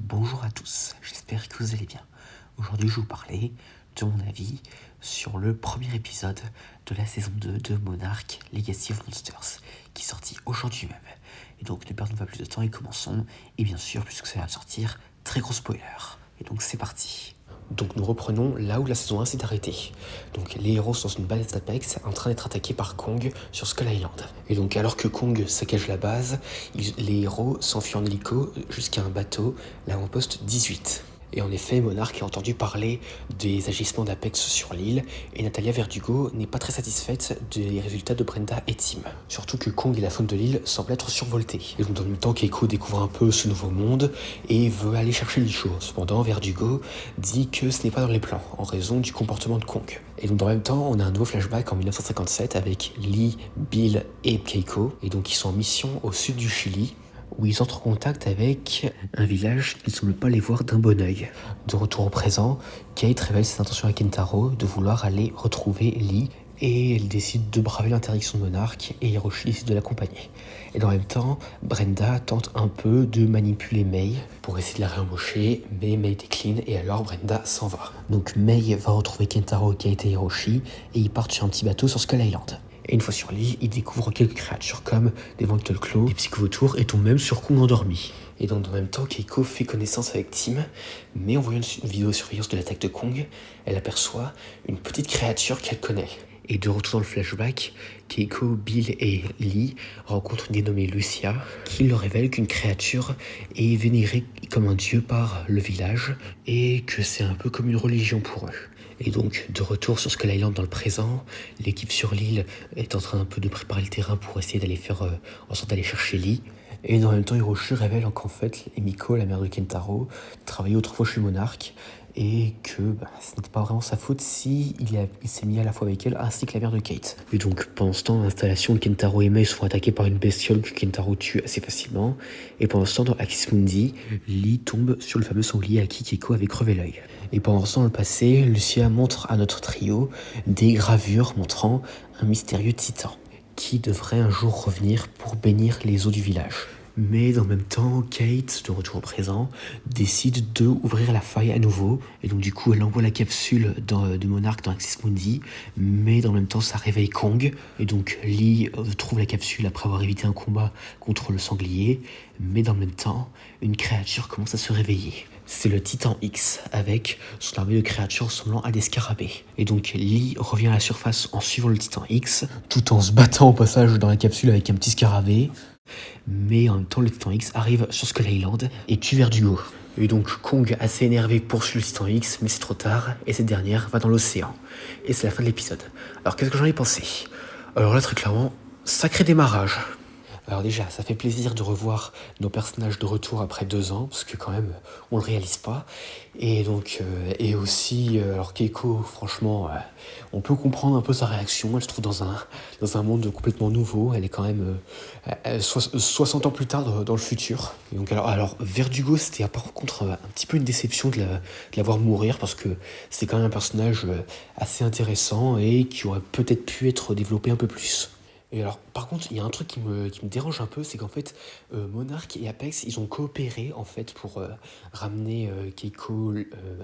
Bonjour à tous, j'espère que vous allez bien. Aujourd'hui, je vais vous parler de mon avis sur le premier épisode de la saison 2 de Monarch Legacy of Monsters, qui est sorti aujourd'hui même. Et donc, ne perdons pas plus de temps et commençons. Et bien sûr, puisque ça va sortir, très gros spoiler. Et donc, c'est parti. Donc nous reprenons là où la saison 1 s'est arrêtée. Donc les héros sont dans une base d'Apex en train d'être attaqués par Kong sur Skull Island. Et donc alors que Kong saccage la base, les héros s'enfuient en hélico jusqu'à un bateau, l'avant-poste 18. Et en effet, Monarch a entendu parler des agissements d'Apex sur l'île, et Natalia Verdugo n'est pas très satisfaite des résultats de Brenda et Tim. Surtout que Kong et la faune de l'île semblent être survoltés. Et donc dans le même temps, Keiko découvre un peu ce nouveau monde et veut aller chercher l'Icho. Cependant, Verdugo dit que ce n'est pas dans les plans, en raison du comportement de Kong. Et donc dans le même temps, on a un nouveau flashback en 1957 avec Lee, Bill et Keiko, et donc ils sont en mission au sud du Chili, où ils entrent en contact avec un village qui ne semble pas les voir d'un bon œil. De retour au présent, Kate révèle ses intentions à Kentaro de vouloir aller retrouver Lee, et elle décide de braver l'interdiction de Monarch, et Hiroshi décide de l'accompagner. Et dans le même temps, Brenda tente un peu de manipuler Mei pour essayer de la réembaucher, mais Mei décline et alors Brenda s'en va. Donc Mei va retrouver Kentaro, Kate et Hiroshi, et ils partent sur un petit bateau sur Skull Island. Et une fois sur l'île, ils découvrent quelques créatures comme des Vental Claws, des Psychovautours et tombent même sur Kong endormi. Et donc, en même temps, Keiko fait connaissance avec Tim, mais en voyant une vidéo de surveillance de l'attaque de Kong, elle aperçoit une petite créature qu'elle connaît. Et de retour dans le flashback, Keiko, Bill et Lee rencontrent une dénommée Lucia, qui leur révèle qu'une créature est vénérée comme un dieu par le village, et que c'est un peu comme une religion pour eux. Et donc, de retour sur Skull Island dans le présent, l'équipe sur l'île est en train un peu de préparer le terrain pour essayer d'aller faire en sorte d'aller chercher Lee. Et en même temps, Hiroshi révèle qu'en fait, Emiko, la mère de Kentaro, travaillait autrefois chez Monarch, et que ce n'était pas vraiment sa faute si il s'est mis à la fois avec elle ainsi que la mère de Kate. Et donc pendant ce temps, l'installation, Kentaro et Mei se font attaquer par une bestiole que Kentaro tue assez facilement, et pendant ce temps dans Axis Mundi, Lee tombe sur le fameux sanglier à qui Keiko avait crevé l'œil. Et pendant ce temps dans le passé, Lucia montre à notre trio des gravures montrant un mystérieux titan qui devrait un jour revenir pour bénir les eaux du village. Mais dans le même temps, Kate, de retour au présent, décide d'ouvrir la faille à nouveau. Et donc du coup, elle envoie la capsule de Monarch dans Axis Mundi. Mais dans le même temps, ça réveille Kong. Et donc Lee trouve la capsule après avoir évité un combat contre le sanglier. Mais dans le même temps, une créature commence à se réveiller. C'est le Titan X, avec son armée de créatures ressemblant à des scarabées. Et donc Lee revient à la surface en suivant le Titan X, tout en se battant au passage dans la capsule avec un petit scarabée. Mais en même temps, le Titan X arrive sur Skull Island et tue Verdugo. Et donc Kong, assez énervé, poursuit le Titan X, mais c'est trop tard, et cette dernière va dans l'océan. Et c'est la fin de l'épisode. Alors qu'est-ce que j'en ai pensé ? Alors là, très clairement, sacré démarrage. Alors déjà, ça fait plaisir de revoir nos personnages de retour après 2 ans, parce que quand même, on le réalise pas. Et donc, et aussi, alors Keiko, franchement, on peut comprendre un peu sa réaction. Elle se trouve dans un monde complètement nouveau. Elle est quand même 60 ans plus tard dans le futur. Et donc alors Verdugo, c'était par contre un petit peu une déception de la voir mourir, parce que c'est quand même un personnage assez intéressant et qui aurait peut-être pu être développé un peu plus. Et alors, par contre, il y a un truc qui me dérange un peu, c'est qu'en fait, Monarch et Apex, ils ont coopéré en fait pour ramener Keiko,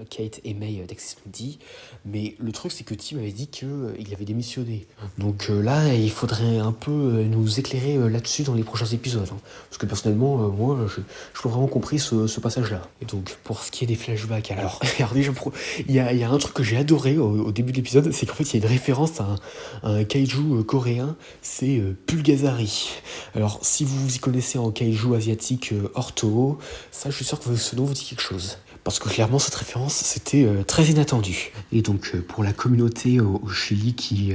Kate et Mei d'Axis Mundi. Mais le truc, c'est que Tim avait dit qu'il avait démissionné. Donc là, il faudrait un peu nous éclairer là-dessus dans les prochains épisodes. Hein. Parce que personnellement, moi, je pas vraiment compris ce passage-là. Et donc, pour ce qui est des flashbacks, alors déjà, il y a un truc que j'ai adoré au début de l'épisode, c'est qu'en fait, il y a une référence à un kaiju coréen. C'est Pulgazari. Alors, si vous vous y connaissez en kaiju asiatique hors Toho, ça, je suis sûr que ce nom vous dit quelque chose. Parce que clairement, cette référence, c'était très inattendu. Et donc, pour la communauté au Chili qui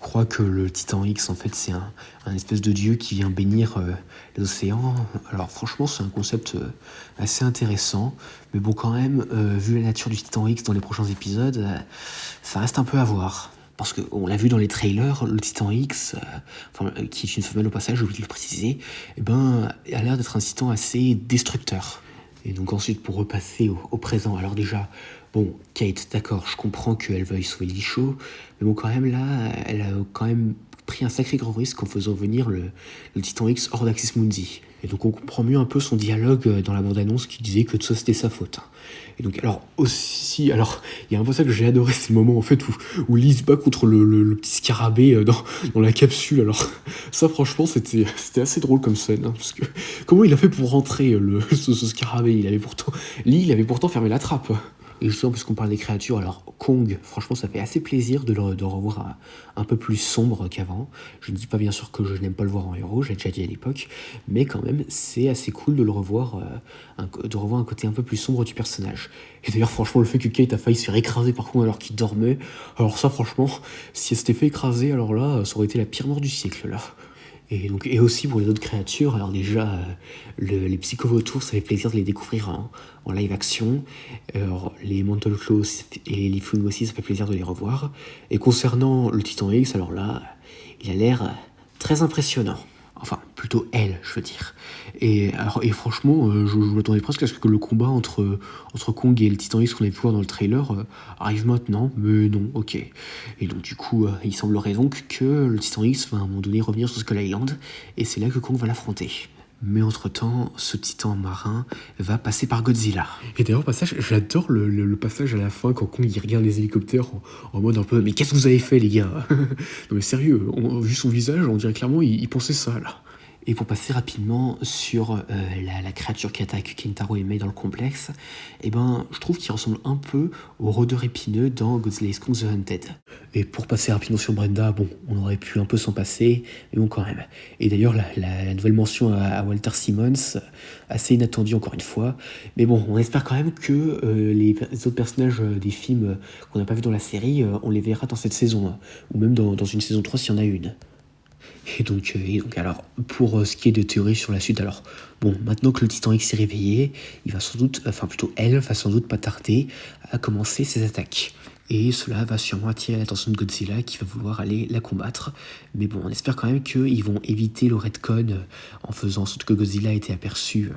croit que le Titan X, en fait, c'est un espèce de dieu qui vient bénir les océans, alors franchement, c'est un concept assez intéressant. Mais bon, quand même, vu la nature du Titan X dans les prochains épisodes, ça reste un peu à voir. Parce qu'on l'a vu dans les trailers, le Titan X, qui est une femelle au passage, j'ai oublié de le préciser, a l'air d'être un titan assez destructeur. Et donc ensuite, pour repasser au présent, alors déjà, bon, Kate, d'accord, je comprends qu'elle veuille sauver l'Icho, mais bon, quand même là, elle a quand même pris un sacré grand risque en faisant venir le Titan X hors d'Axis Mundi. Et donc on comprend mieux un peu son dialogue dans la bande-annonce qui disait que tout ça c'était sa faute. Et donc alors il y a un passage que j'ai adoré, c'est le moment en fait où Lee se bat contre le petit scarabée dans la capsule. Alors ça franchement c'était assez drôle comme scène, hein, parce que comment il a fait pour rentrer ce scarabée, Lee il avait pourtant fermé la trappe. Et justement, puisqu'on parle des créatures, alors Kong, franchement, ça fait assez plaisir de le revoir un peu plus sombre qu'avant. Je ne dis pas bien sûr que je n'aime pas le voir en héros, j'ai déjà dit à l'époque, mais quand même, c'est assez cool de le revoir, de revoir un côté un peu plus sombre du personnage. Et d'ailleurs, franchement, le fait que Kate a failli se faire écraser par Kong alors qu'il dormait, alors ça, franchement, si elle s'était fait écraser, alors là, ça aurait été la pire mort du siècle, là. Et aussi pour les autres créatures, alors déjà, les psychovautours, ça fait plaisir de les découvrir en live action. Alors, les Mantle Claws et les Fung aussi, ça fait plaisir de les revoir. Et concernant le Titan X, alors là, il a l'air très impressionnant. Enfin, plutôt elle, je veux dire. Et franchement, je m'attendais presque à ce que le combat entre Kong et le Titan X qu'on avait pu voir dans le trailer arrive maintenant, mais non, ok. Et donc du coup, il semblerait donc que le Titan X va à un moment donné revenir sur Skull Island, et c'est là que Kong va l'affronter. Mais entre-temps, ce titan marin va passer par Godzilla. Et d'ailleurs, passage, j'adore le passage à la fin quand Kong il regarde les hélicoptères en mode un peu « Mais qu'est-ce que vous avez fait, les gars ?» Non mais sérieux, vu son visage, on dirait clairement il pensait ça, là. Et pour passer rapidement sur la créature qui attaque Kentaro et Mei dans le complexe, eh ben, je trouve qu'il ressemble un peu au rôdeur épineux dans Godzilla x Kong The Hunted. Et pour passer rapidement sur Brenda, bon, on aurait pu un peu s'en passer, mais bon quand même. Et d'ailleurs, la nouvelle mention à Walter Simmons, assez inattendue encore une fois, mais bon, on espère quand même que les autres personnages des films qu'on n'a pas vu dans la série, on les verra dans cette saison, hein, ou même dans une saison 3 s'il y en a une. Et donc alors, pour ce qui est de théorie sur la suite, alors, bon, maintenant que le Titan X s'est réveillé, elle va sans doute pas tarder à commencer ses attaques. Et cela va sûrement attirer l'attention de Godzilla qui va vouloir aller la combattre. Mais bon, on espère quand même qu'ils vont éviter le retcon en faisant en sorte que Godzilla a été aperçu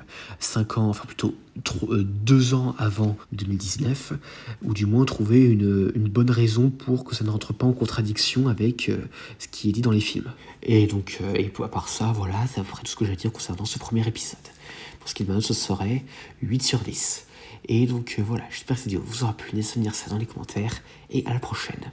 2 ans avant 2019, ou du moins trouver une bonne raison pour que ça ne rentre pas en contradiction avec ce qui est dit dans les films. Et donc, à part ça, voilà, ça ferait tout ce que j'ai à dire concernant ce premier épisode. Pour ce qui est de ma note, ce serait 8 sur 10. Et donc voilà, j'espère que cette vidéo vous aura plu, n'hésitez pas à me dire ça dans les commentaires, et à la prochaine.